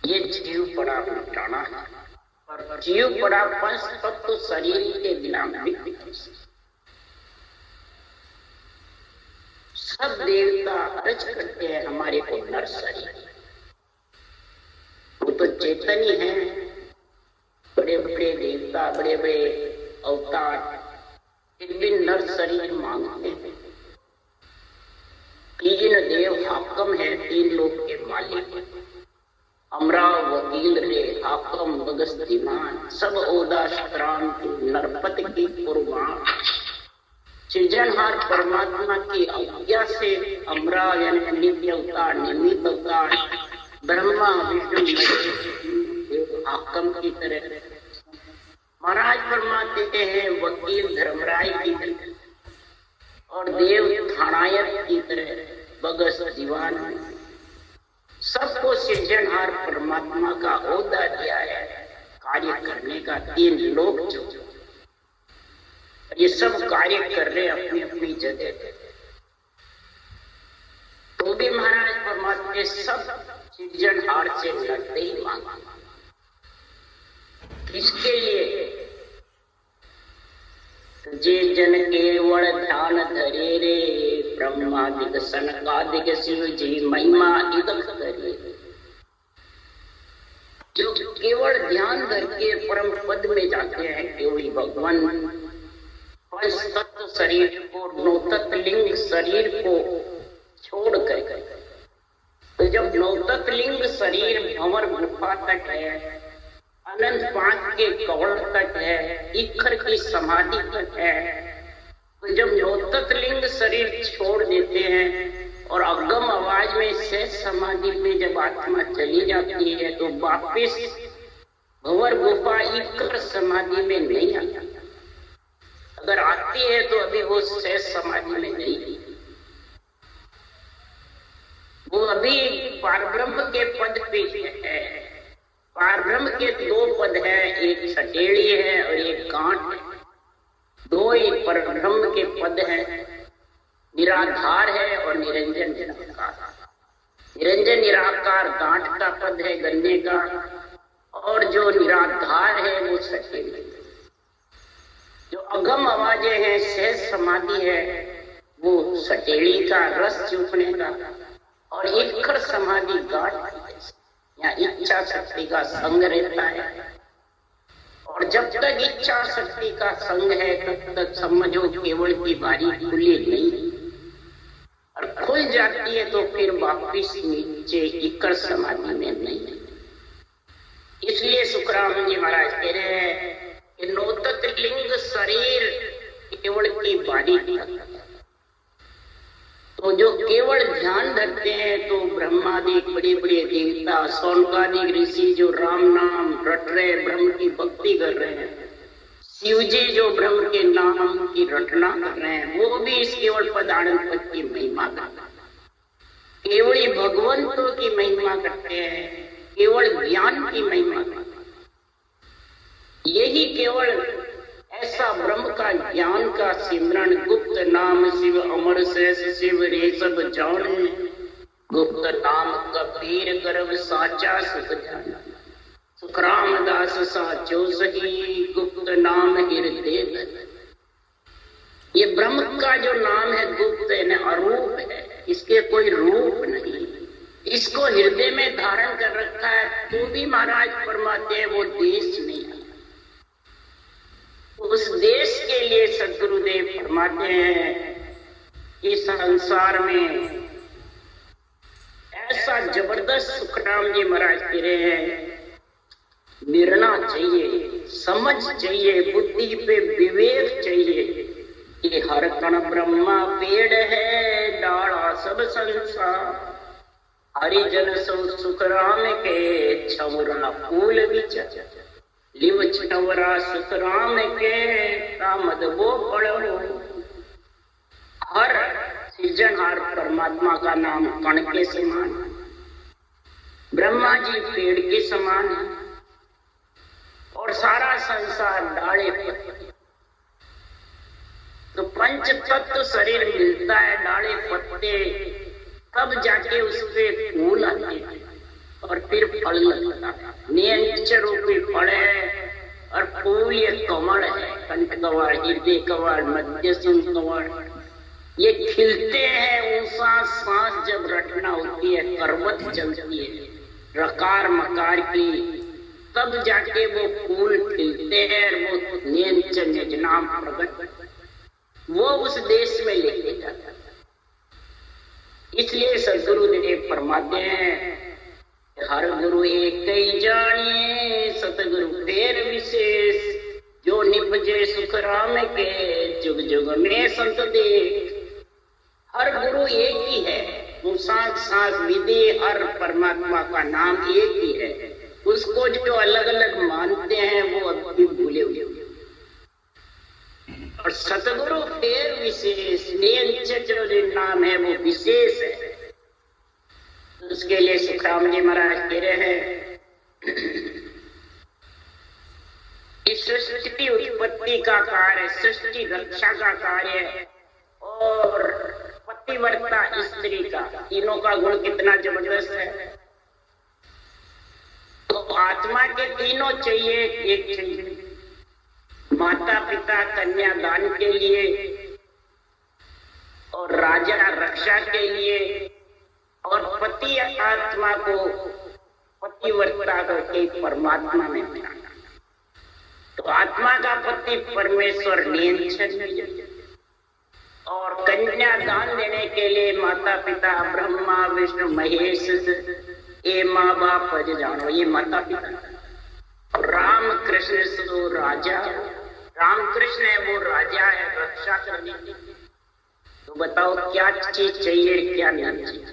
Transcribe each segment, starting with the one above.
ये जीव पड़ा मिटाना है, और जीव पड़ा पंच तत्व शरीर के बिना नहीं। सब देवता अर्ज करते हैं हमारे को नर शरीर, वो तो चेतन ही है। बड़े बड़े देवता, बड़े बड़े अवतार फिर भी नर शरीर मांगते हैं। तीन देव हाकम है, तीन लोग के मालिक, अमरा वकील रे हाकम बगस्तीमान, सब ओदा शतराम नरपत की कुर्बान। सृजनहार परमात्मा की आज्ञा से अमरा यानी नित्य अवतार, निमित्त अवतार, ब्रह्मा विष्णु हाकम की तरह महाराज फरमाते हैं वकील धर्मराय की तरह, और देव थानायत की तरह बगस दीवान। सबको सृजनहार परमात्मा का ओहदा दिया है कार्य करने का। तीन लोग जो ये सब कार्य कर रहे अपनी अपनी जगह, तो भी महाराज परमात्मा सब सृजनहार से लड़ते ही मांगा। किसके लिए? जे जन केवल ध्यान धरे रे, ब्रह्मादिक सनकादिक शिव जी महिमा इदक करे। जो केवल ध्यान धर के परम पद में जाते हैं, केवली भगवान पंच तत्व शरीर को, नौ तत्व लिंग शरीर को छोड़ कर, तो जब नौ तत्व लिंग शरीर भंवर गुफा तक है, अनंत पांच के कवल तक है, इखर की समाधि तक है, तो जब नौ तत्व लिंग शरीर छोड़ देते हैं और अगम आवाज में शेष समाधि में जब आत्मा चली जाती है, तो वापिस भंवर गुफा इखर समाधि में नहीं आती। अगर आती है तो अभी वो शेष समाधि में नहीं, वो अभी पारब्रह्म के पद पे है। पारब्रह्म के दो पद है, एक सटेड़ी है और एक गांठ है। दो ही परब्रह्म के पद हैं, निराधार है और निरंजन निराकार। निरंजन निराकार गांठ का पद है गन्ने का, और जो निराधार है वो सटेड़ी। जो अगम आवाजें हैं, शेष समाधि है, वो सटेड़ी का रस चूसने का, और इखर समाधि गांठ या इच्छा शक्ति का संग रहता है। और जब तक इच्छा शक्ति का संग है तब तक समझो केवल की बारी खुली नहीं, और खुल जाती है तो फिर वापिस नीचे इखर समाधि में नहीं। इसलिए सुखराम जी महाराज कह रहे हैं कि नौ तत्व लिंग शरीर केवल की बारी तक, तो जो केवल ध्यान धरते हैं तो ब्रह्मादि बड़े बड़े देवता, सौनकादि ऋषि जो राम नाम रट रहे, ब्रह्म की भक्ति कर रहे हैं, शिव जी जो ब्रह्म के नाम की रटना कर रहे हैं, वो भी इस केवल पद आनंद पद की महिमा करते हैं। केवल भगवंतों की महिमा करते हैं, केवल ज्ञान की महिमा करते हैं। यही केवल ऐसा ब्रह्म का ज्ञान का सिमरन, गुप्त नाम शिव अमर शेष शिव रे सब जाने, गुप्त नाम कबीर गर्भ साचा सुख जाना, सुखराम दास साचो सही, गुप्त नाम हृदय। ये ब्रह्म का जो नाम है गुप्त है, अरूप है, इसके कोई रूप नहीं, इसको हृदय में धारण कर रखा है। तो भी महाराज फरमाते हैं वो देश नहीं है। उस देश के लिए सदगुरुदेव फरमाते हैं कि संसार में ऐसा जबरदस्त सुखराम जी महाराज कह रहे हैं, निर्णय चाहिए, समझ चाहिए, बुद्धि पे विवेक चाहिए कि हर कण ब्रह्मा पेड़ है, डाला सब संसार, हरिजन सो सुखराम के छवरा फूल विच, लिव छवरा सुखराम के कामद वो पढ़ो। हर सृजनहार परमात्मा का नाम कण के समान, ब्रह्मा जी पेड़ के समान है, और सारा संसार डाले पत्ते। तो पंच तत्व शरीर मिलता है, डाले पत्ते, तब जाके उसपे फूल आते हैं, और फिर फल लगता है। नींच रूपी फल है और फूल ये कमल है, कंठ कमल, हृदय कमल, मध्यस्थल कमल, ये खिलते हैं। ऊंचा सांस जब रटना होती है, करवत चलती है रकार मकार की, तब जाके वो फूल खिलते हैं और वो नींच निज नाम प्रगट वो उस देश में लेके जाता है। इसलिए सदगुरुदेव फरमाते हैं, हर गुरु एक ही जानिए, सतगुरु फेर विशेष, जो निपजे सुख राम के, जुग जुग में संत देख। हर गुरु एक ही है, सांस सांस विधि, हर परमात्मा का नाम एक ही है। उसको जो अलग अलग मानते हैं वो अभी भूले हुए। और सतगुरु फेर विशेष, जो नाम है वो विशेष है। उसके लिए सुखराम जी महाराज कह रहे हैं, इस सृष्टि की उत्पत्ति का कार्य, सृष्टि रक्षा का कार्य और पतिव्रता स्त्री का, तीनों का गुण कितना जबरदस्त है। तो आत्मा के तीनों चाहिए, एक चाहिए माता पिता कन्यादान के लिए, और राजा रक्षा के लिए, और पति आत्मा को पतिव्रता करके परमात्मा में मिलाना। तो आत्मा का पति परमेश्वर नींच, और कन्यादान देने के लिए माता पिता ब्रह्मा विष्णु महेश, ये माँ बाप जानो, ये माता पिता। राम कृष्ण सो राजा, राम कृष्ण है वो राजा है रक्षा करने की। तो बताओ क्या चीज चाहिए क्या नहीं चाहिए।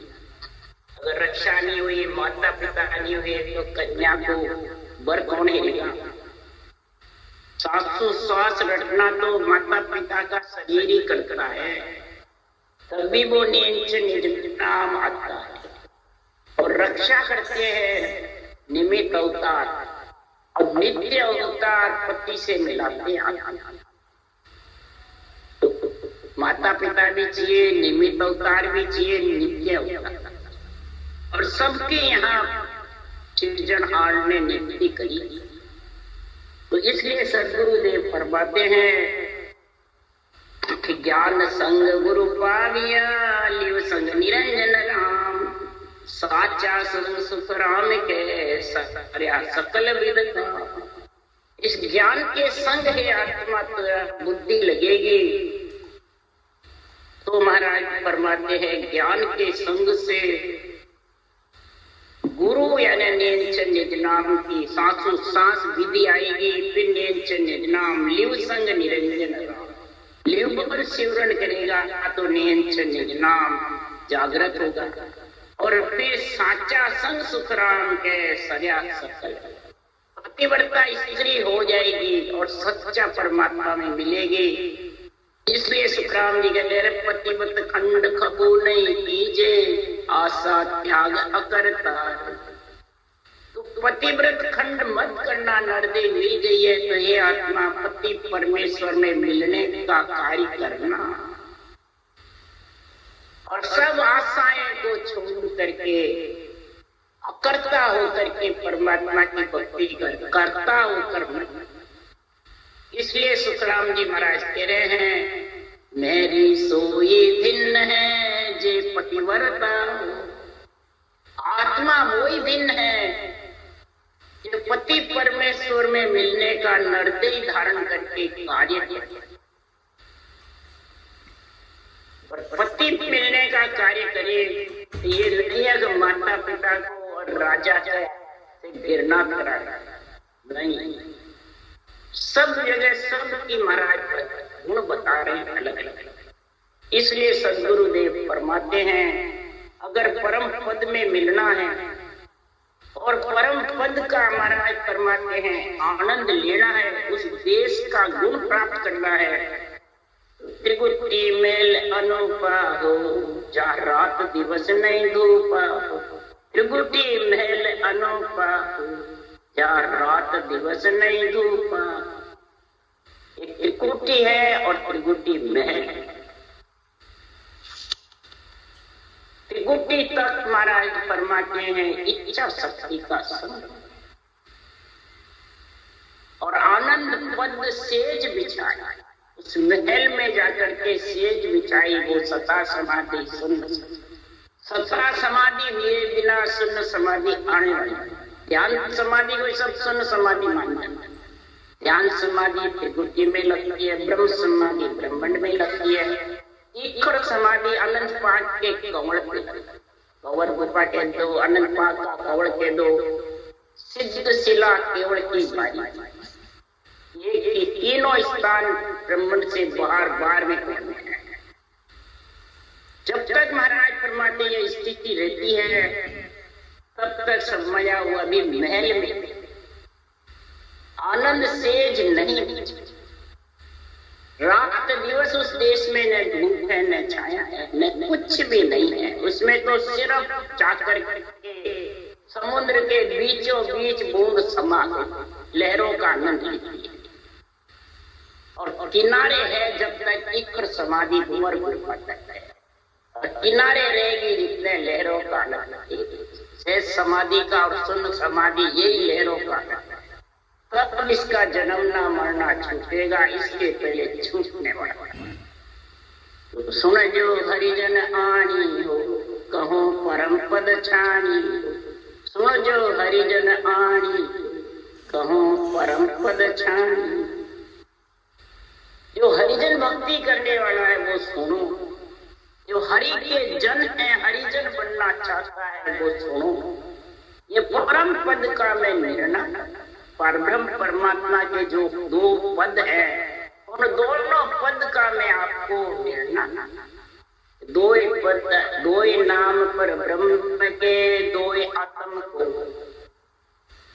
अगर रक्षा नहीं हुई, माता पिता नहीं हुए, तो कन्या को वर कौन हिलेगा। सासु श्वास रटना तो माता पिता का शरीर ही करता है, तभी वो नींच निज नाम आता है। और रक्षा करते हैं निमित्त अवतार, और नित्य अवतार पति से मिलाते हैं। तो माता पिता भी चाहिए, निमित्त अवतार भी चाहिए, नित्य अवतार। और सबके यहाँ सृजनहार ने नियुक्ति करी। तो इसलिए सदगुरुदेव फरमाते हैं कि ज्ञान संग गुरु पाविया, लिव संग निरंजन राम, साचा संग सुख राम के, सकल विद का। इस ज्ञान के संग है आत्मा तो बुद्धि लगेगी। तो महाराज फरमाते हैं ज्ञान के संग से गुरु यानी नींच निज नाम की सांसों सांस विधि आएगी, फिर नींच निज नाम, लिव संग निरंजन राम, लिव पर सिमरन करेगा तो नींच निज नाम जागृत होगा। और फिर साचा संग सुख राम के, सजा सकल पतिव्रता स्त्री हो जाएगी और सच्चा परमात्मा में मिलेगी। इसलिए सुखराम जी कहते हैं, पतिव्रत खंड खबू नहीं कीजे, आशा त्याग अकरता। तो पतिव्रत खंड मत करना, नरदे मिल गई है तो ये आत्मा पति परमेश्वर में मिलने का कार्य करना, और सब आशाएं को छोड़ करके अकर्ता होकर के परमात्मा की भक्ति करता होकर मत। इसलिए सुखराम जी महाराज कह रहे हैं, मेरी सोई भिन्न है जे पतिव्रता। आत्मा वही भिन्न है जो पति परमेश्वर में मिलने का निर्दय धारण करके कार्य करता है। पति मिलने का कार्य करे, ये नहीं है जो माता पिता को और राजा से घृणा करा नहीं। सब जगह सबकी महाराज गुण बता रहे हैं अलग अलग। इसलिए सदगुरुदेव फरमाते हैं, अगर परम पद में मिलना है और परम पद का महाराज फरमाते हैं आनंद लेना है, उस देश का गुण प्राप्त करना है, त्रिगुटी मेल अनूपा हो, जहाँ रात दिवस नहीं धूपा हो। त्रिगुटी मेल अनूपा हो, जहाँ रात दिवस नहीं धूपा। एक त्रिकुटी है और त्रिगुटी महल है। त्रिकुटी तक महाराज फरमाते हैं इच्छा शक्ति का संग और आनंद पद सेज बिछाई, उस महल में जाकर के सेज बिछाई, वो सता समाधि सुन्न, सता समाधि मेरे बिना सुन्न समाधि आने वाली। ध्यान समाधि को सब सुन्न समाधि मानते हैं। ध्यान समाधि त्रिकुटी में लगती है, ब्रह्म समाधि ब्रह्मांड में लगती है, ईश्वर समाधि अनंत पाक के कवड़ पे, कवर गुफा के दो, अनंत पाक का कवड़ के दो, सिद्ध शिला केवल की बारी, ये तीनों स्थान ब्रह्मांड से बाहर बाहर में करने हैं। जब तक महाराज फरमाते ये स्थिति रहती है तब तक समझा हुआ भी महल में आनंद सेज नहीं, रात दिवस उस देश में न धूप है न छाया है न कुछ भी नहीं है, उसमें तो सिर्फ जाकर के समुद्र के बीचों बीच बूंद समा लहरों का आनंद लीजिए और किनारे है जब तक इक्र समाधि भंवर गुफा तक है, और किनारे रहेगी जितने लहरों का आनंद, शेष समाधि का और सुन्न समाधि यही लहरों का आनंद। तब इसका जन्म ना मरना छूटेगा, इसके पहले छूटने वाला। तो सुन जो हरिजन आनी हो, कहो परम पद छानी, सुन जो हरिजन आनी, कहो परम पद छानी। जो हरिजन भक्ति करने वाला है वो सुनो, जो हरि के जन है, हरिजन बनना चाहता है वो सुनो। ये परम पद का मैं निर्णय, परब्रह्म परमात्मा के जो दो पद है उन दोनों पद का मैं आपको निर्णय, दो पद, दो नाम पर ब्रह्म के, दो आत्म को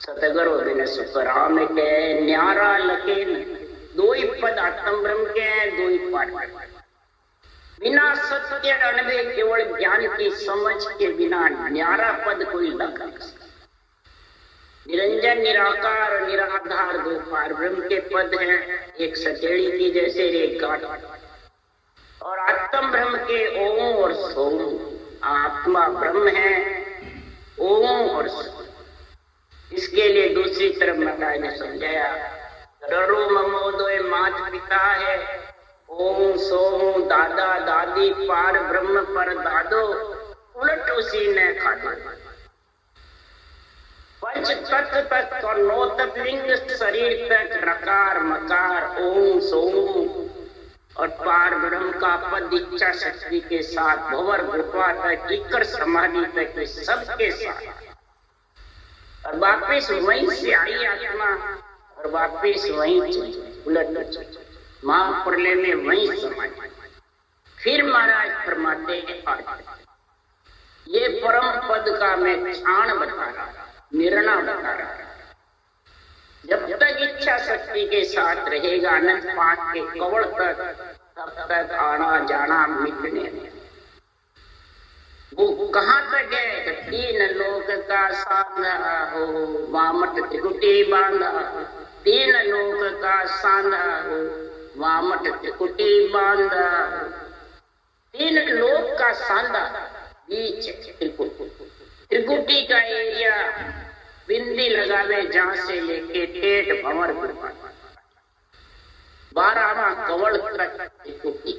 सतगुरु बिन सुख राम के, न्यारा लके, दो ही पद आत्म ब्रह्म के हैं, दो ही पद। बिना सत्य अनुभव केवल ज्ञान की समझ के बिना न्यारा पद कोई लग नहीं सकता। निरंजन निराकार और निराधार दो पार ब्रह्म के पद हैं, एक सटेड़ी की जैसे एक गांठ, और आत्म ब्रह्म के ओम और सोम। आत्मा ब्रह्म है, ओम और सोम। इसके लिए दूसरी तरफ महाराज ने समझाया, ररो ममो दो मात पिता है, ओम सोम दादा दादी, पार ब्रह्म पर दादो, उलट उसी ने खादो। पंच तत्व तक और नौ तत्लिंग शरीर तक रकार मकार ओम सोम और पार ब्रह्म का पद इच्छा शक्ति के साथ भंवर गुफा तक, इक्र समाधि तक, सबके साथ। और वापिस वहीं से आई आत्मा और वापिस वहीं उलट महाप्रलय में वहीं समाई। फिर महाराज फरमाते हैं ये परम पद का मैं क्षाण बता रहा, निर्णय बता रहा। जब तक इच्छा शक्ति के साथ रहेगा अनंत पाक के कवड़ तक, तब तक आना जाना मिटने में। वो कहाँ तक है? तीन लोक का सांधा हो, वामट त्रिकुटी बांधा। तीन लोक का सांधा हो, वामट त्रिकुटी बांधा। तीन लोक का सांधा बीच त्रिकुटी का एरिया, बिंदी लगावे जहां से लेके टेट भंवर गुफा, 12वां कवड़ तक त्रिकुटी।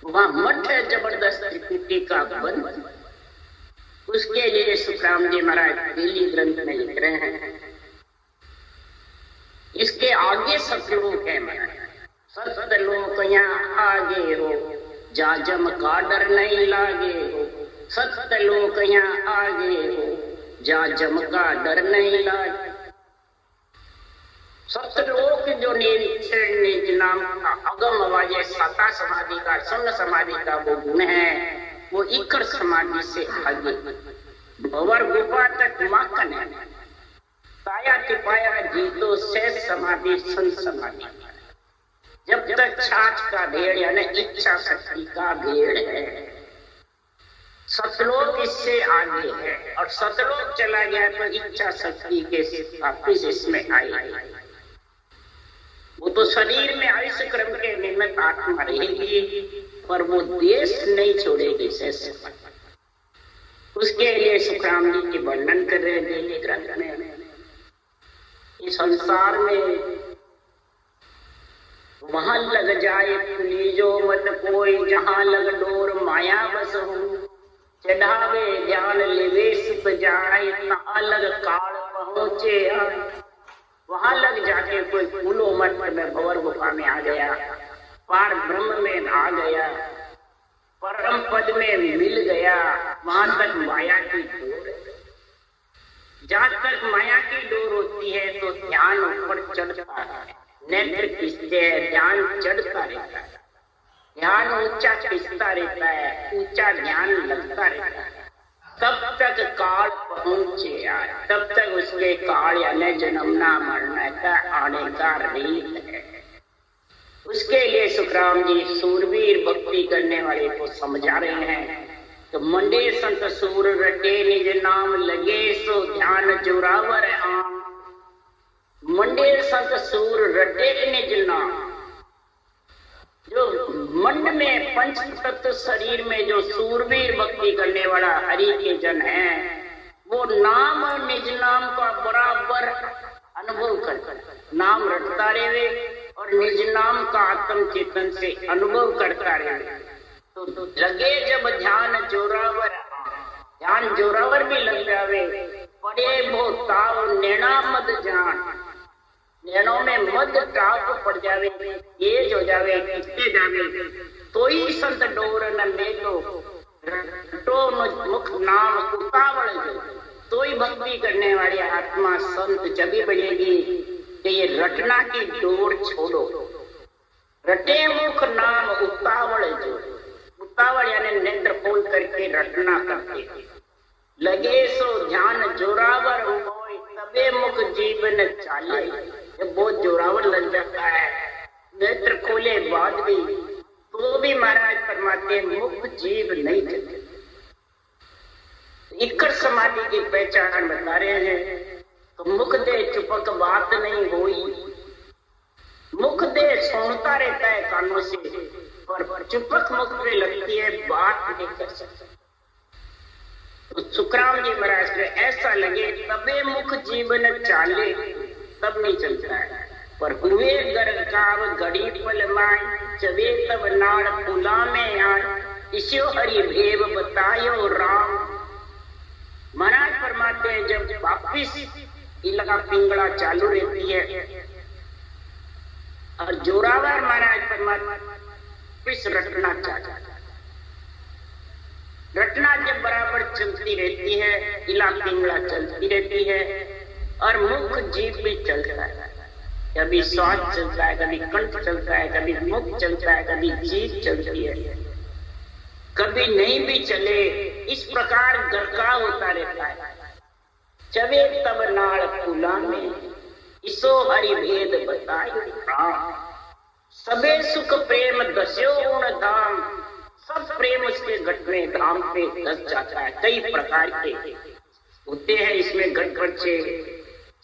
वहां मठ है जबरदस्त त्रिकुटी का बंद। उसके लिए सुखराम जी महाराज दिल्ली ग्रंथ में लिख रहे हैं, इसके आगे सतलोक है महाराज। सतलोक यहाँ आगे हो, जा जम का डर नहीं लागे हो। सतलोक यहाँ आगे हो, जा जम का डर नहीं लागे। सतलोक जो निज नाम का अगम आवाजे सता समाधि का, सुन्न समाधि का वो गुण है, वो इक्र समाधि से आगे भंवर गुफा तक माखन है। पाया टिपाया जीतो शेष समाधि सुन समाधि। जब तक छाछ का भेड़ यानी इच्छा शक्ति का भेड़ है, सतलोक इससे आगे है। और सतलोक चला गया तो इच्छा शक्ति के वापिस इसमें आई। वो तो शरीर में आयुष क्रम के निमित्त आत्मा रहेगी, पर वो देश नहीं छोड़ेगी। उसके लिए सुखराम जी के वर्णन कर रहे हैं ग्रंथ में। इस संसार में वहां लग जाए पुलिजो मत कोई, जहां लग डोर माया बस हो, चढ़ावे ज्ञान लेवे सुख जाए, तहां लग काल पहुंचे आए। वहां लग जाके कोई फूलो मठ में भंवर गुफा में आ गया, पार ब्रह्म में आ गया, परम पद में मिल गया, वहां तक माया की डोर। जहां तक माया की डोर होती है तो ध्यान ऊपर चढ़ता है, नेत्र खींचते हैं, ध्यान चढ़ता रहता है, ध्यान ऊंचा खींचता रहता है, ऊंचा ध्यान लगता रहता है। तब तक काल पहुंचे आए, तब तक उसके काल यानी जन्मना मरना का आने का रीत है। उसके लिए सुखराम जी सूरवीर भक्ति करने वाले को समझा रहे हैं। तो मंडे संत सूर रटे निज नाम लगे, सो ध्यान जोरावर आम। मंडे संत सूर रटे निज नाम, जो मंड में पंच तत्व शरीर में जो सूरवीर भक्ति करने वाला हरि के जन है, वो नाम और निज नाम का बराबर अनुभव कर नाम रटता रहे और निज नाम का आत्म चेतन से अनुभव करता रहे। तो लगे जब ध्यान जोरावर, ध्यान जोरावर भी लग जावे, पड़े वो ताव नैना मद जान, नैनों में मद टाप पड़ जावे, तेज हो जावे, खिंचते जावे, तो ही संत डोर न मेलो, रटो मुख नाम उतावल जो। तो ही भक्ति करने वाली आत्मा संत जब भी बनेगी कि ये रटना की डोर छोड़ो। रटे मुख नाम उतावल जो, उतावल यानी नेत्र खोल करके रटना करते, लगे सो ध्यान जोरावर हो, तबे मुख जीवन चाले। जब बहुत जोरावर लग जाता है, नेत्र खोले बाद भी, तो भी महाराज फरमाते मुख जीव नहीं चलते। इक्कर समाधि की पहचान बता रहे हैं। तो मुख दे चुपक बात नहीं हुई, मुख दे सुनता रहता है कानों से, पर चुपक मुख पे लगती है, बात नहीं कर सकता। तो सुखराम जी महाराज को ऐसा लगे तबे मुख जीवन चाले, तब नहीं चलता है। पर हुए गरकाव घड़ी पल माय, चबे तब नाड़ फूला में आए, इस्यो हरि भेव बतायो राम। महाराज फरमाते हैं जब वापिस इलाका पिंगला चालू रहती है और जोरावर महाराज फरमाते रटना चाहता, रटना जब बराबर चलती रहती है, इला पिंगला चलती रहती है और मुख जीभ भी चलता है, कभी श्वास चलता है, कभी कंठ चलता है, कभी मुख चलता है, कभी जीभ चलती है, कभी नहीं भी चले। इस प्रकार गरका होता रहता है। चवे तब नाड़ फूला में, इसो हरि भेद बतायो राम। सबे सुख प्रेम दस्यो गुण धाम, सब प्रेम उसके घट में धाम पे दस जाता है। कई प्रकार के होते हैं इसमें घट बच्चे।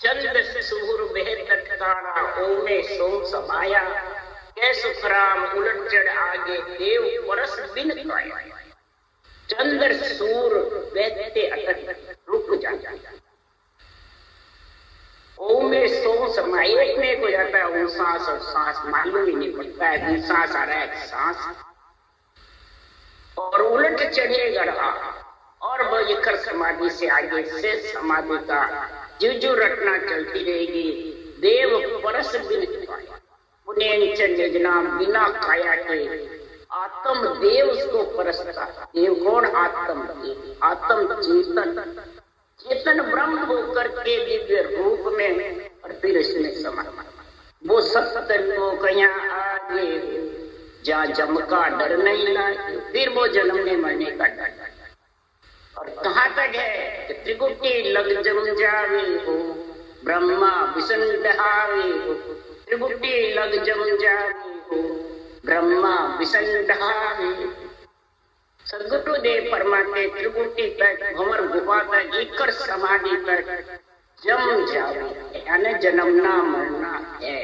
चंद्र सूर बेहतर तारा, ओमे सोम समाया, कै सुखराम उलट चढ़ आगे, देव परस बिन पाया। चंद्र सूर बैठते अटक रुक जाता, ओमे सोम समाया, एक में हो जाता है वो सांस और सांस मालूम ही नहीं पड़ता है, सांस आ रहा है सांस, और उलट चढ़ेगा रहा। और वह इकर समाधि से आगे से समाधि का जुजु रटना चलती रहेगी। देव परस बिन पाया, पुण्य निजना बिना काया के, आत्म देव उसको परसता। देव कौन? आत्म देव, आत्म चेतन, चेतन ब्रह्म होकर के दिव्य रूप में और फिर इसमें समा। वो सत्य लोग यहाँ आगे जहाँ जम का डर नहीं लाए, फिर वो जन्मने मरने का डर। और कहाँ तक है कि त्रिकुटी लग जम जावे हो, ब्रह्मा विसंडहावे हो, त्रिकुटी लग जम जावे हो, ब्रह्मा विसंडहावे। सदगुरु देव परमात्मा त्रिकुटी तक, भंवर गुफा तक, इकर समाधि तक जम जावे यानी जन्मना मरना है।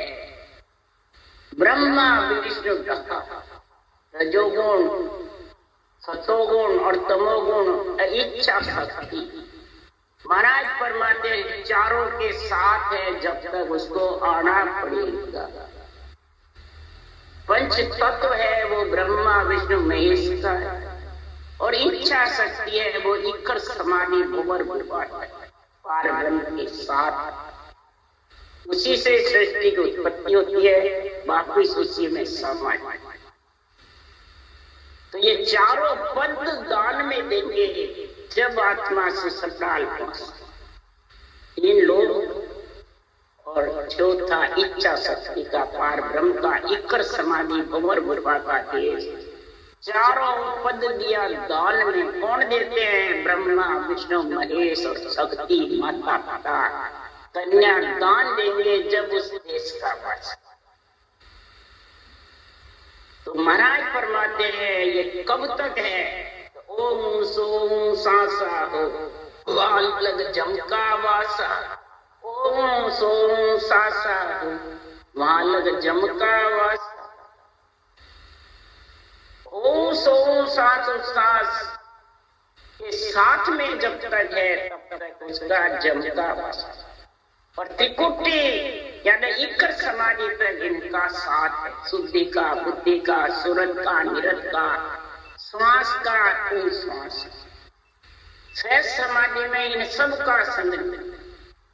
ब्रह्मा विष्णु रजोगुण सतोगुण और तमोगुण, इच्छा शक्ति। महाराज फरमाते चारों के साथ है जब तक उसको आना पड़ेगा। पंच तत्व है वो ब्रह्मा विष्णु महेश का है, और इच्छा शक्ति है वो इकर समाधि भुवर पार ब्रह्म के साथ। उसी से सृष्टि की उत्पत्ति होती है, वापिस उसी में समाय। तो ये चारों पद दान में देंगे जब आत्मा से सकाल पहुंचे। इन लोग और चौथा इच्छा शक्ति का पार ब्रह्म का इकर समाधि भंवर गुरबा का देश। चारों पद दिया दान में। कौन देते हैं? ब्रह्मा विष्णु महेश और शक्ति माता पिता। कन्या दान देंगे जब उस देश का वास। तो महाराज फरमाते हैं ये कब तक है? ओम सोम सांसा हो वालग जमका वासा। ओम सोम सासा हो वालग जमका वासा। ओम सोम सास सास के साथ में जब तक है तब तक उसका जमका वासा। और त्रिकुटी यानी इकर समाधि तक इनका साथ है। शुद्धि का, बुद्धि का, सुरत का, निरत का, श्वास का, श्वास। सहज समाधि में इन सब का संग।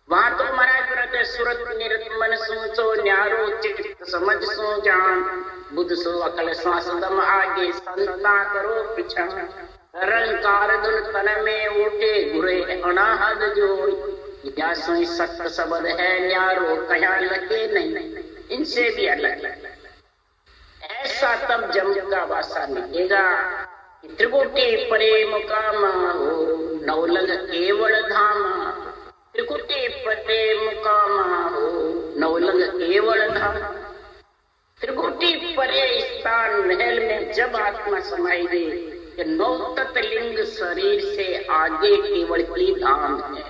वहां तो महाराज रहते सुरत निरत मन सोचो न्यारो चित्त समझ सो जान बुद्ध सो अकल श्वास दम आगे संता करो पीछा। रंकार दुन तन में उठे गुरे अनाहद जो या सोई सत्य शब्द है न्यारो कया लगे नहीं, इनसे भी अलग। ऐसा तब जम का वासा मिलेगा। त्रिकुटी परे मुकामा हो नवलग केवल धामा। त्रिकुटी परे मुकामा हो नवलग केवल धाम। त्रिकुटी परे स्थान महल में जब आत्मा समाई दे, नौ तत्व लिंग शरीर से आगे केवल की धाम है।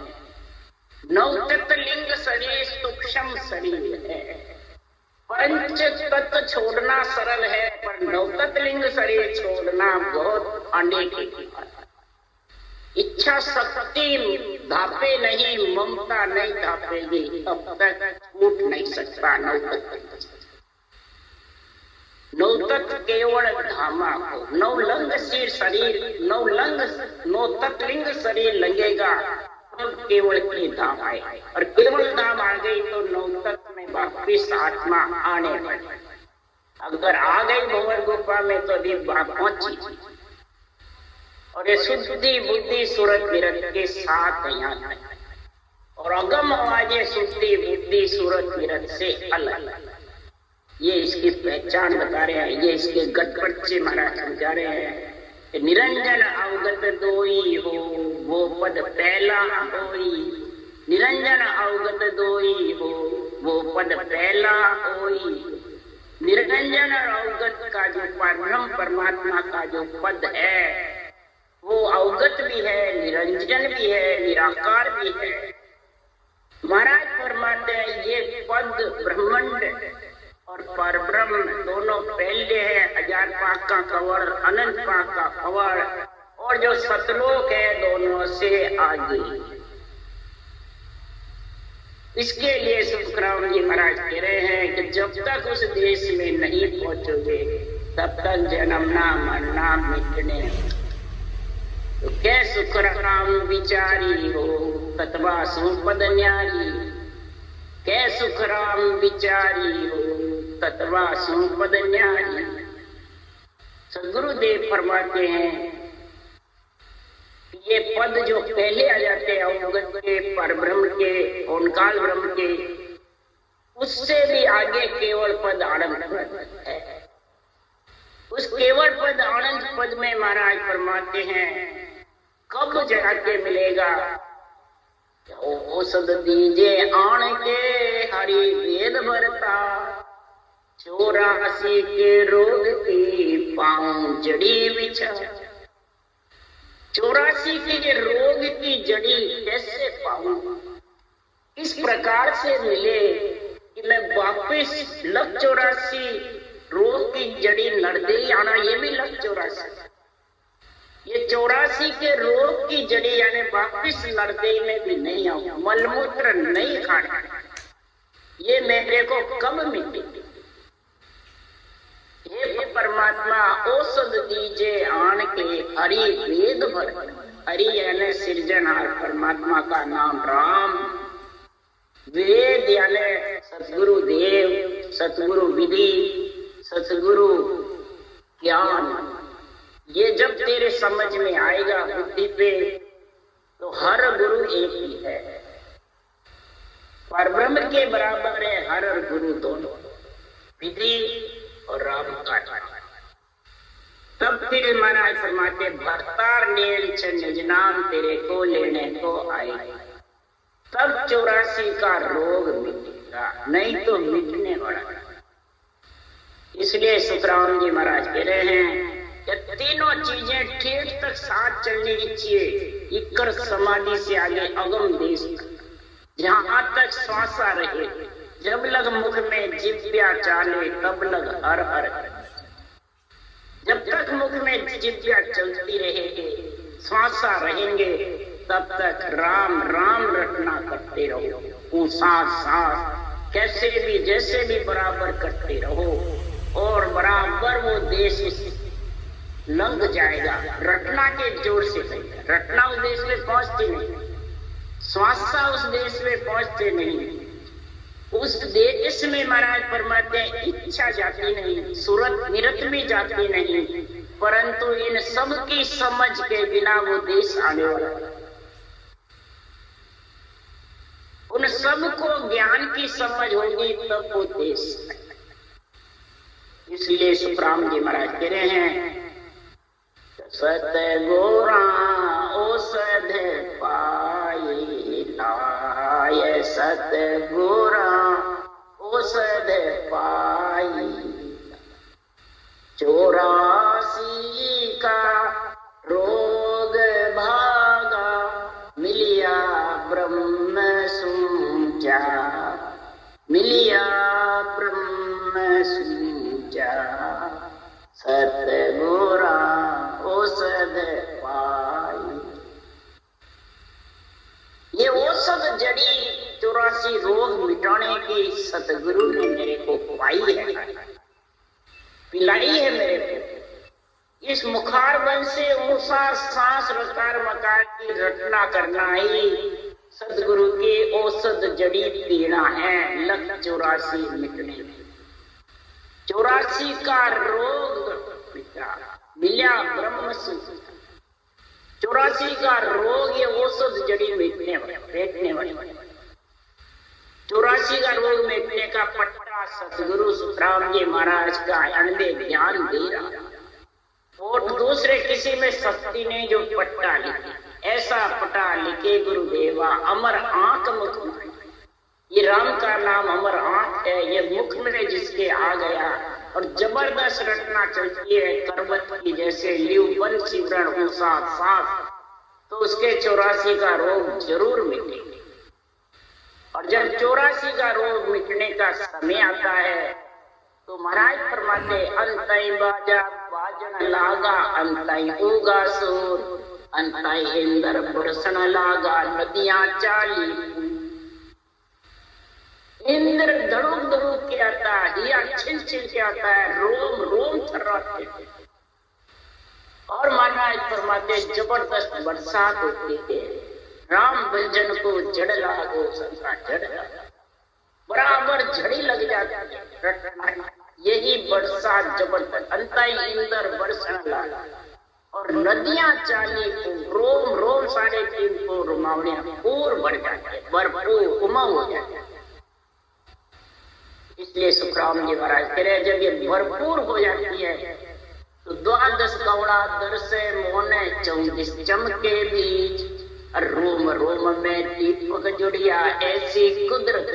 नौ तत्व लिंग शरीर सूक्ष्म शरीर है। पंच तत्व छोड़ना सरल है, पर नौ तत्व लिंग शरीर छोड़ना बहुत आने की बात। इच्छा शक्ति धापे नहीं, ममता नहीं धापेगी, तब तक छूट नहीं सकता नौ तत्व। नौ तत्व केवल धामा हो। नौ लंग सिर शरीर, नौ तत्व लिंग शरीर लगेगा तब केवल की धाम आए। और केवल धाम आ गई तो नौ तत्व में वापिस आत्मा आने वाली। अगर आ गई भंवर गुफा में तो अभी पहुंची। और ये शुद्धि बुद्धि सूरत निरत के साथ यहाँ है। और अगम आवाजें शुद्धि बुद्धि सूरत निरत से अलग। ये इसकी पहचान बता रहे हैं। ये इसके गटपट से महाराज समझा रहे हैं। निरंजन अवगत दोई हो वो पद पहला होई। निरंजन अवगत दोई हो वो पद पहला होई। निरंजन और अवगत का जो परम परमात्मा का जो पद है वो अवगत भी है, निरंजन भी है, निराकार भी है। महाराज फरमाते हैं ये पद ब्रह्मांड और परब्रह्म दोनों पहले है। 1000 पाक का कवर, अनंत पाक का कवर, और जो सतलोक है दोनों से आगे। इसके लिए सुखराम जी महाराज कह रहे हैं कि जब तक उस देश में नहीं पहुंचोगे तब तक जन्मना मरना मिटने। तो कै सुखराम विचारी हो तत्वा सुपद न्यारी। कै सुखराम विचारी हो तत्वा सुपद न्यारी। सदगुरुदेव फरमाते हैं ये पद जो पहले आ जाते हैं अवगत के, परब्रह्म के, ओंकार ब्रह्म के, उससे भी आगे केवल पद आनंद पद है। उस केवल पद आनंद पद में महाराज फरमाते हैं कब जाके मिलेगा? औषध दीजे आण के हरि वेद भरता। 84 के रोग की पाऊं जड़ी बिछा। 84 के रोग की जड़ी कैसे पाऊं? इस प्रकार से मिले कि मैं वापिस लग 84 रोग की जड़ी नड़ दे आना। ये भी लग 84 ये 84 के रोग की जड़ी यानी वापिस लड़के में भी नहीं आऊं, मलमूत्र नहीं खाना, ये मेरे को कब मिलेगी? हे परमात्मा औषध दीजे आन के हरि वेद भर। हरि यानी सृजनहार परमात्मा का नाम राम, वेद यानी सतगुरु देव, सतगुरु विधि, सतगुरु ज्ञान। ये जब तेरे समझ में आएगा बुद्धि पे, तो हर गुरु एक ही है, परब्रह्म के बराबर है हर गुरु दोनों, विधि और राम का। तब फिर महाराज फरमाते भरतार नील निज नाम तेरे को लेने को आए, तब 84 का रोग मिटेगा, नहीं तो मिटने वाला। इसलिए सुखराम जी महाराज कह रहे हैं कि तीनों चीजें ठीक तक साथ चलनी चाहिए। इकर समाधि से आगे अगम देश, जहां तक श्वासा रहे, जब लग मुख में जिव्या चाले तब लग हर हर। जब तक मुख में जिव्या चलती रहेगी, श्वासा रहेंगे, तब तक राम राम रटना करते रहो। वो सांस सांस कैसे भी जैसे भी बराबर करते रहो, और बराबर वो देश लंघ जाएगा। रटना के जोर से नहीं, रटना उस देश में पहुंचती नहीं, श्वासा उस देश में पहुंचते नहीं। उस देश में महाराज फरमाते हैं इच्छा जाती नहीं, सूरत निरत भी जाती नहीं, परंतु इन सब की समझ के बिना वो देश आने वाला। उन सबको ज्ञान की समझ होगी तब वो देश। इसलिए सुखराम जी महाराज कह रहे हैं सतगुरा औषध पाई लाय, सतगुरा औषध पाई 84 का रोग भागा, मिलिया ब्रह्म सूझा, मिलिया ब्रह्म सूझा, सतगुरा औषध पाई। ये औषध जड़ी 84 रोग मिटाने की सतगुरु ने मेरे को पाई है, पिलाई है मेरे को। इस मुखार बन से ऊंचा सांस रकार मकार की रटना करना ही सतगुरु की औषध जड़ी पीना है। लख 84 मिटने, 84 का रोग मिला ब्रह्म सूत्र। 84 का रोग ये औषध जड़ी मिटने वाली। 84 का रोग मिटने का पट्टा सतगुरु सुखराम जी महाराज का अनबे ज्ञान दे रहा, और दूसरे किसी में शक्ति नहीं जो पट्टा लिखे। ऐसा पट्टा लिखे गुरुदेवा अमर आंख मुख में। ये राम का नाम अमर आंख है, ये मुख में जिसके आ गया और जबरदस्त रटना चलती है करवत की जैसे लिव बन सिमरण ऊंचा सांस, तो उसके 84 का रोग जरूर मिटेगा। और जब 84 का रोग मिटने का समय आता है, तो महाराज फरमाते अंतई बाजा बाजन लागा, अंतई उगा सूर, अंतई इंद्र बरसन लागा, नदियां चाली। इंद्र धड़ुक धड़ुक के आता है, हिया छिल छिल के आता है, रोम रोम थर्राते थे। और महाराज फरमाते जबरदस्त बरसात होती है, राम भजन को जड़ लागो संसा जड़, बराबर झड़ी लग जाती है। यही बरसात जबरदस्त अंतई इंद्र बरसन लागा, और नदियां चाली को रोम रोम 3.5 को रुमावड़ियां पूर बढ़ जाती है, भरपूर उमंग हो जाती है। इसलिए सुखराम जी महाराज कह रहे जब ये भरपूर हो जाती है, तो 12 कौड़ा दर से मोने 34 चमके बीच, रोम रोम में दीपक जुड़िया ऐसी कुदरत।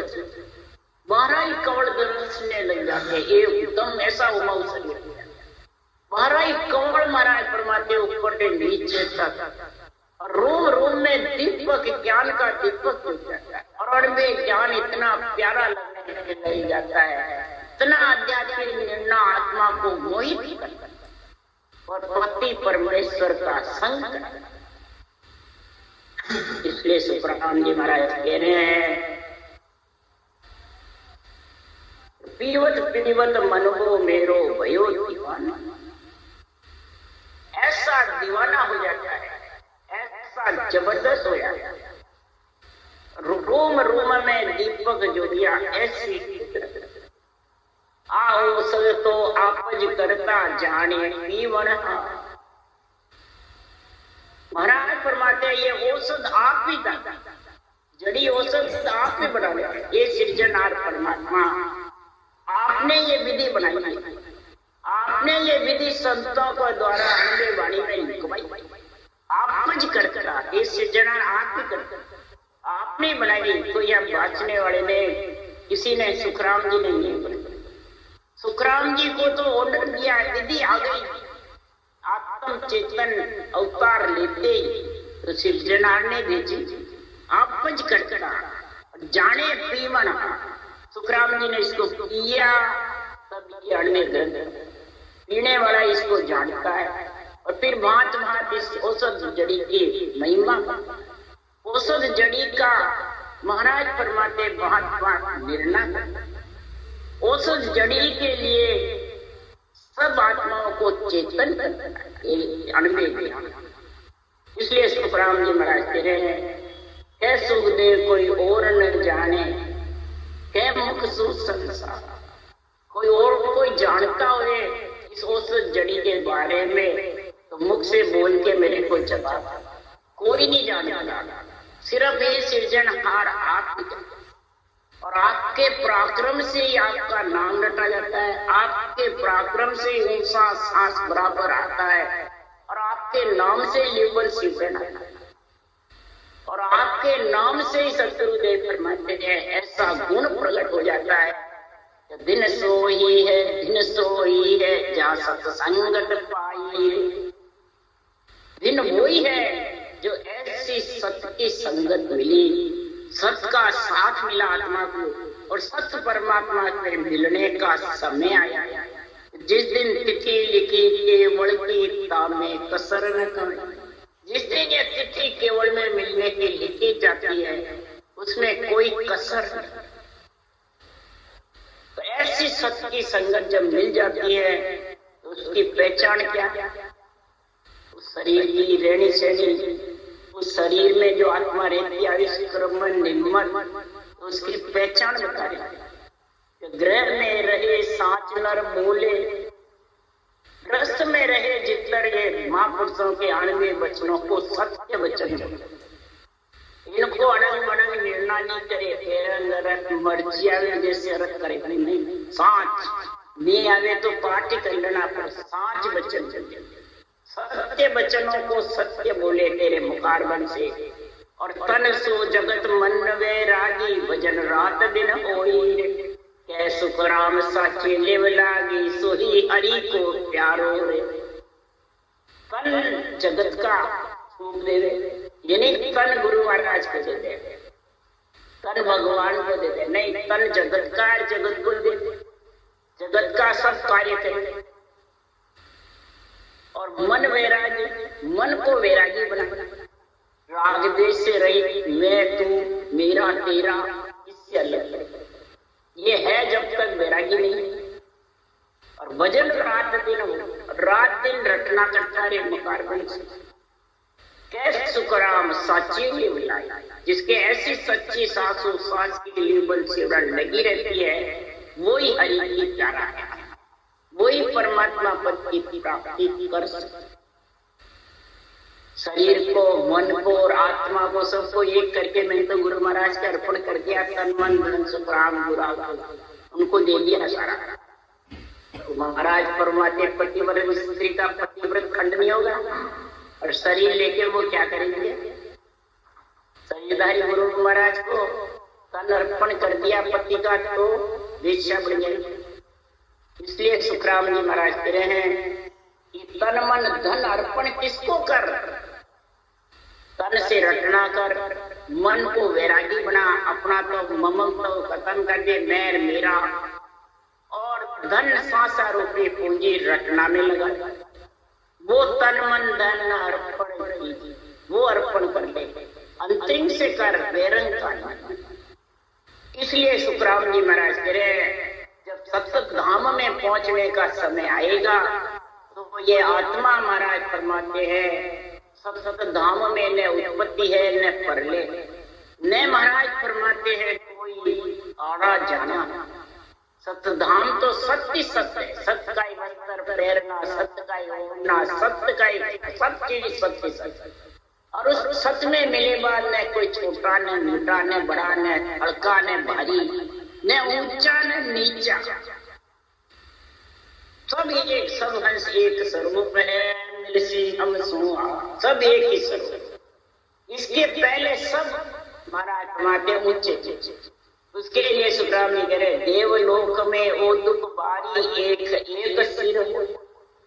12 कौड़ दरसने लग जाते, एकदम ऐसा उमंग से 12 कौड़ महाराज फरमाते ऊपर से नीचे तक, और रोम रोम में दीपक ज्ञान का दीपक जुड़ जाता है। और में ज्ञान इतना प्यारा लगने लग जाता है, इतना आध्यात्मिक निर्णय आत्मा को मोहित करता है। और पति परमेश्वर का संग करना। इसलिए सुखराम जी महाराज कह रहे हैं, पीवत पीवत मन को मेरो भयो दीवाना। ऐसा दीवाना हो जाता है, ऐसा जबरदस्त हो जाता है, रोम रोम में दीपक जो दिया ऐसी आओ सब तो आपज करता जाने पीवन। महाराज फरमाते हैं ये औषध आप ही था, जड़ी औषध आप ही बना लिया। ये सृजनहार परमात्मा आपने ये विधि बनाई है, आपने ये विधि संतों के द्वारा हमारे वाणी में लिखवाई। आप कुछ करता, ये सृजनहार आप ही करता, आपने बनाई। तो यह बांचने वाले ने, किसी ने, सुखराम जी ने नहीं बनाई। सुखराम जी को तो ऑर्डर दिया, विधि आ गई, आत्म चेतन अवतार लेते ही तो सृजनहार ने भेजी। आप कुछ करता जाने पीवन। सुखराम जी ने इसको पिया, तब ये अन्य ग्रंथ पीने वाला इसको जानता है। और फिर भांत भांत इस औषध जड़ी की महिमा, औषध जड़ी का महाराज फरमाते भांत भांत निर्णय। औषध जड़ी के लिए सब आत्माओं को चेतन करना अनुभव। इसलिए सुखराम जी महाराज कह रहे हैं, है सुखदेव कोई और न जाने, है मुख संसार। कोई और कोई जानता हो इस औषध जड़ी के बारे में तो मुख से बोल के मेरे को जवाब कोई नहीं जानता। सिर्फ ये सृजनहार आप, और आपके पराक्रम से ही आपका नाम रटा जाता है, आपके पराक्रम से ही ऊंचा सांस बराबर आता है, और आपके नाम से लेवल शिवरण आता है, और आपके नाम से ही सतगुरुदेव फरमाते हैं ऐसा गुण प्रकट हो जाता है। दिन सो ही है, दिन सो ही है जहाँ सत्संगत पाई। दिन वही है जो ऐसी सत्य की संगत मिली, सत्य का साथ मिला आत्मा को, और सत्य परमात्मा से मिलने का समय आया। जिस दिन तिथि लिखी केवल की तामे कसर न करें। जिस दिन ये तिथि केवल में मिलने की लिखी जाती है उसमें कोई कसर नहीं। तो ऐसी सत्य की संगत जब मिल जाती है तो उसकी पहचान क्या है? उस शरीर की रहनी सहनी, उस शरीर में जो आत्मा रहती है आयुष्क्रमण निम्न, उसकी पहचान बता रही है। ग्रह में रहे साच नर बोले, ग्रस्त में रहे जितर, ये महापुरुषों के 98 वचनों को सत्य वचन। इनको अड़ंग बड़ंग निर्णय नहीं करे, फेर मर्जिया जैसे अर्थ करे नहीं। साच नहीं आवे तो पार्टी कर लेना, पर साच वचन, सत्य वचनों को सत्य बोले तेरे मुखारबन से। और तन सो जगत मन वे रागी, भजन रात दिन होई। कै सुखराम साचे लेव लागी, सोही हरि को प्यारो रे। तन जगत का रूप देवे, यानी तन गुरु महाराज को दे दे, तन भगवान को दे दे, नहीं तन जगत का, जगत को दे, जगत का सब कार्य करे। और मन वैरागी, मन को वैरागी बना, राग देश से रही, मैं तू मेरा तेरा इससे अलग। ये है जब तक वैरागी नहीं। और भजन रात दिन रटना करता रे मुखारबन से। कैसे सुखराम साची में बुलाई, जिसके ऐसी सच्ची सासू सास की लेवल से लगी रहती है, वही हरि की प्यारा है, वही परमात्मा पद की प्राप्ति कर सकता। शरीर को, मन को और आत्मा को सबको एक करके मैंने तो गुरु महाराज के अर्पण कर दिया। तन मन धन सुखराम गुरा उनको दे दिया सारा। तो महाराज परमात्मा पतिव्रत स्त्री का पतिव्रत खंड नहीं होगा, और शरीर लेके वो क्या करेंगे? शरीरधारी गुरु महाराज को तन अर्पण कर दिया पति का, तो वेश्या बन जाएगी। इसलिए सुखराम जी महाराज कह रहे हैं कि तन मन धन अर्पण किसको कर? तन से रटना कर, मन को वैरागी बना, अपना तो ममत्व खत्म कर दे, मैं मेरा, और धन सांसा रूपी पूंजी रटना में लगा। वो तन मन धन अर्पण कीजिए, वो अर्पण कर ले, अंतरिम से कर बेरंग का। इसलिए सुखराम जी महाराज कह रहे हैं जब सतत धाम में पहुंचने का समय आएगा तो ये आत्मा महाराज फरमाते हैं सतत धाम में न उत्पत्ति है न परले, न महाराज फरमाते हैं कोई आड़ा जाना। सतधाम तो सत्य सत्य है, सत्य का ही वस्त्र पहनना, सत्य का ही ओढ़ना, सत्य का ही सब चीज सत्य सत्य। और उस सत्य में मिले बाद न कोई छोटा न मोटा न बड़ा न हल्का न भारी न ऊंचा न नीचा, सब एक, सब हंस एक स्वरूप है, मिलसी हम सुहा, सब एक ही स्वरूप। इसके पहले सब महाराज फरमाते ऊंचे। उसके लिए सुखराम जी कह रहे देवलोक में ओ दुख बारी एक एक सिर हो,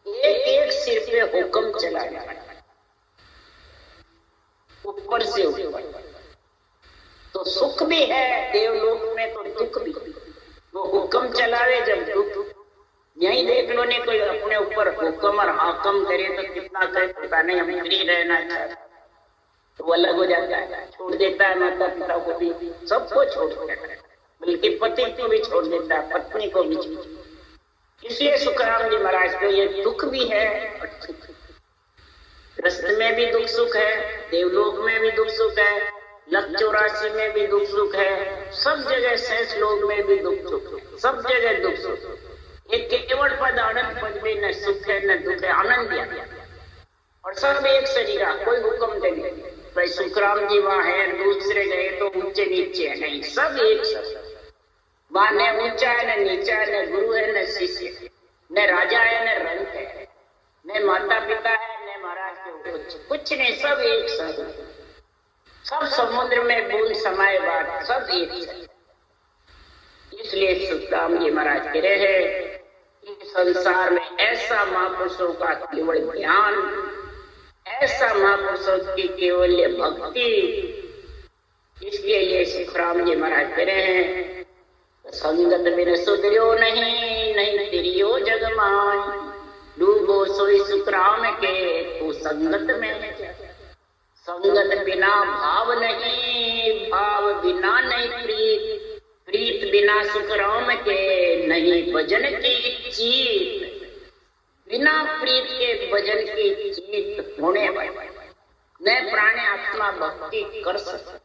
एक एक सिर पे हुक्म चला जाए ऊपर से ऊपर। तो सुख भी है देवलोक में तो दुख भी, वो हुक्म चलावे जब दुख। यही देख लो ने कोई अपने ऊपर हुक्म और हाकम करे तो कितना करे पता नहीं, हम फ्री रहना चाहते तो वो अलग हो जाता है, छोड़ देता है माता पिता को भी, सबको छोड़ देता है, बल्कि पति को भी छोड़ देता है, पत्नी को भी। इसलिए सुखराम जी महाराज को ये दुख भी है और सुख, रस्त में भी दुख सुख है, देवलोक में भी दुख सुख है, लख 84 में भी दुख सुख है, सब जगह शेष लोक में भी दुख सुख है, सब जगह दुख सुख। एक केवल पद आनंद पद में न सुख है न दुख है, आनंद दिया और सब एक शरीर, कोई हुक्म नहीं भाई सुखराम जी वहां है दूसरे गए तो ऊंचे नीचे है, नहीं, सब एक सब। वहां न ऊंचा है न नीचा है, न गुरु है न शिष्य, न राजा है न रंग है, न माता पिता है न महाराज के कुछ नहीं, सब एक सब। सब समुद्र में बूंद समाये बात, सब एक सब। इसलिए सुखराम जी महाराज कह रहे हैं कि संसार में ऐसा महापुरुषों का केवल ज्ञान, ऐसा महापुरुषों की केवल भक्ति, इसके लिए सुखराम जी महाराज कह रहे हैं संगत बिन सुधरियो नहीं, नहीं तिरियो जग माय, डूबो सोई सुखराम के तू संगत में। संगत बिना भाव नहीं, भाव बिना नहीं प्रीत, प्रीत बिना सुखराम के नहीं भजन की चीत। बिना प्रीत के भजन की चीत होने न प्राण आत्मा भक्ति कर सकते,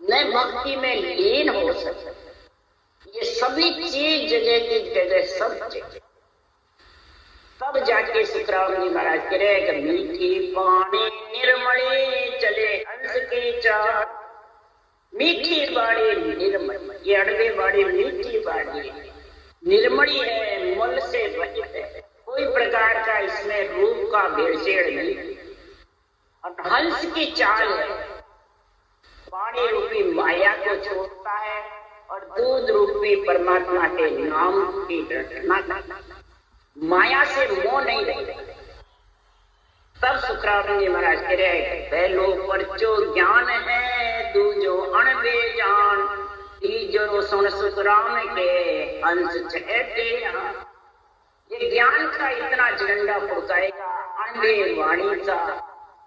न भक्ति में लीन हो सकते। ये सभी चीज जगह की जगह सब जगह, तब जाके सुखराम जी महाराज कह रहे कि मीठी पानी निर्मली चले हंस की चार। मीठी बाड़ी निर्मल, ये अड़बे बाड़ी मीठी बाड़ी निर्मली है, मल से रहित है, कोई प्रकार का इसमें रूप का भेड़सेड़ नहीं। और हंस की चाल है, पानी रूपी माया को छोड़ता है और दूध रूपी परमात्मा के नाम की रटना, माया से मोह नहीं रहता। तब सुखराम जी महाराज कह रहे पहलो परचो ज्ञान है, दूजो अणबे जान, तीजो सुन सुखराम के अंश चहते। ये ज्ञान का इतना झंडा फुड़काएगा अणबे वाणी का।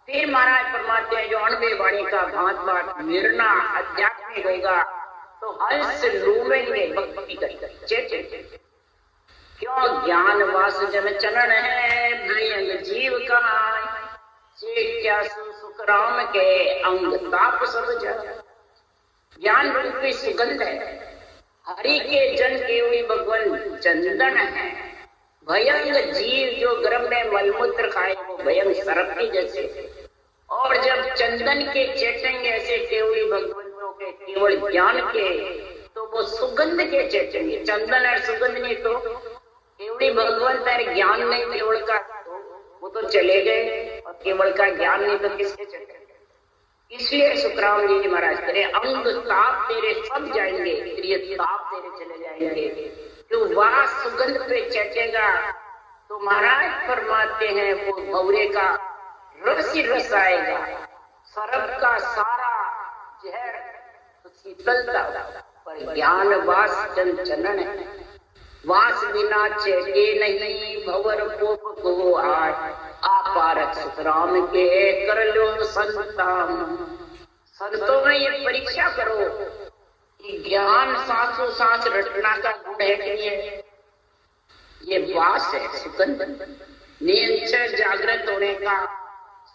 फिर महाराज फरमाते हैं जो अणबे वाणी का भांत भांत निर्णा आध्यात्मिक होगा तो हंस लूमेंगे भक्ति कर। क्यों ज्ञान वास जन चरण है, भयंग जीव कहाय, क्या सुखराम के अंग ताप सब जग। ज्ञान रूपी सुगंध है, हरि के जन के हुई भगवान चंदन है। भयंग जीव जो गर्भ में मलमूत्र खाए वो भयंग सर्प की जैसे, और जब चंदन के चेटेंगे ऐसे केवली भगवंतों के केवल ज्ञान के तो वो सुगंध के चेटेंगे। चंदन और सुगंध नहीं तो केवली भगवंत है, ज्ञान नहीं केवल का तो वो तो चले गए, और केवल का ज्ञान नहीं तो किसके चले। इसलिए सुखराम जी महाराज करे अंग ताप तेरे सब जाएंगे, प्रिय ताप तेरे चले जाएंगे। तो वह सुगंध पे चटेगा तो महाराज फरमाते हैं वो भौरे का रस ही रस आएगा, सरब का सारा जहर तो शीतलता। पर ज्ञान वास जन चलन है, वास बिना चेटे नहीं, भवर कोप को आए। आप पारक सुख राम के कर लो संतान। संतों में ये परीक्षा करो कि ज्ञान सांसों सांस रटना का गुण है कि नहीं। ये वास है, सुगंध निरंतर जागृत होने का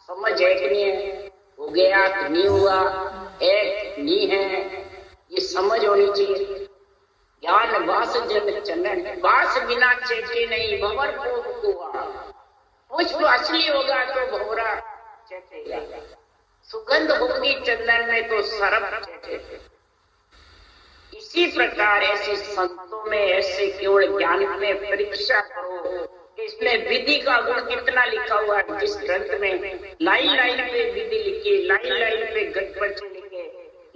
समझ है कि नहीं है, हो गया कि नहीं हुआ, है कि नहीं है, ये समझ होनी चाहिए। ज्ञान वास जन चंदन, वास बिना चेते नहीं भंवर को हुआ। पुष्प असली होगा तो भंवरा चेतेगा, सुगंध होगी चंदन में तो सरप चेतेगा। इसी प्रकार ऐसे संतों में, ऐसे केवल ज्ञान में परीक्षा करो कि इसमें विधि का गुण कितना लिखा हुआ है। जिस ग्रंथ में लाइन लाइन पे विधि लिखी, लाइन लाइन पे गणपति लिखे,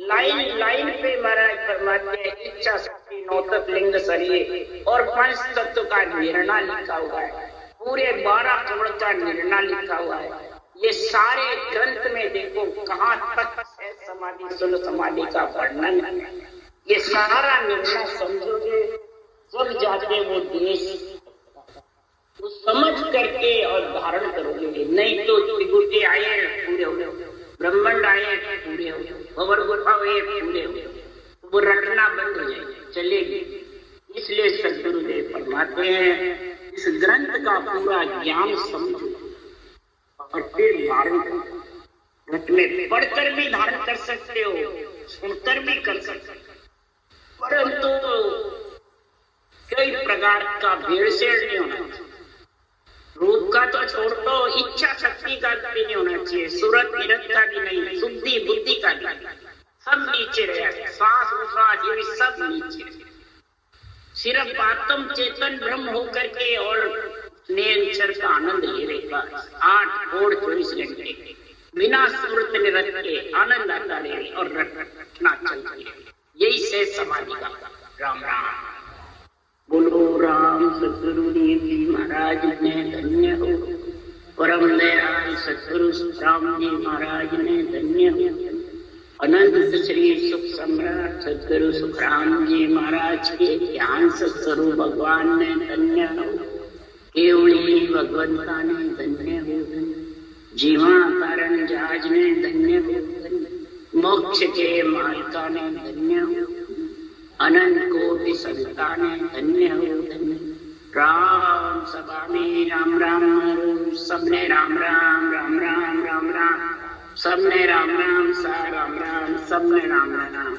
लाइन लाइन पे महाराज फरमाते हैं इच्छा शक्ति नौतक लिंग शरीर और पंच तत्व का निर्णय लिखा हुआ है। पूरे 12 कवड़ का निर्णय लिखा हुआ है। ये सारे ग्रंथ में देखो कहाँ तक है समाधि सुन समाधि का वर्णन है। ये सारा निर्णय समझोगे जब जाके वो देश वो समझ करके और धारण करोगे। नहीं तो त्रिगुटे आए पूरे हो, ब्रह्मांड आए पूरे हो, भंवर गुफा हुए पूरे हो, वो रटना बंद हो जाएगी, चलेगी। इसलिए सद्गुरुदेव फरमाते हैं इस ग्रंथ का पूरा ज्ञान समझो और फिर धारण करो। रट में पढ़कर भी धारण कर सकते हो, सुनकर भी कर सकते हो, परंतु कई प्रकार का भेड़सेड़ नहीं होना चाहिए। रूप का तो छोड़ दो, इच्छा शक्ति का भी नहीं होना चाहिए, सूरत नीरत का भी नहीं, शुद्धि बुद्धि का भी नहीं, सब नीचे रहे। श्वास उश्वास ये सब नीचे रहे। सिर्फ आत्म चेतन ब्रह्म होकर के और निरंतर का आनंद ले रहेगा। 8 और 24 घंटे बिना सूरत निरत के आनंद आता रहे और रटना चलता रहे। यही से समाधि का। राम राम बोलो राम सतगुरुदेव जी महाराज ने धन्य हो। परम दयाल सतगुरु राम जी महाराज ने धन्य हो। अनंत श्री सुख सम्राट सतगुरु सुखराम जी महाराज के ज्ञान सत्स्वरूप भगवान ने धन्य हो। केवली भगवंता ने धन्य हो। जीवन कारण जहाज ने धन्य हो। मोक्ष के मालिका ने धन्य हो। अनंत कोटि संता ने धन्य हो। राम सभा में राम राम, सबने राम राम राम राम राम राम, सबने राम राम सा राम राम, सबने राम राम।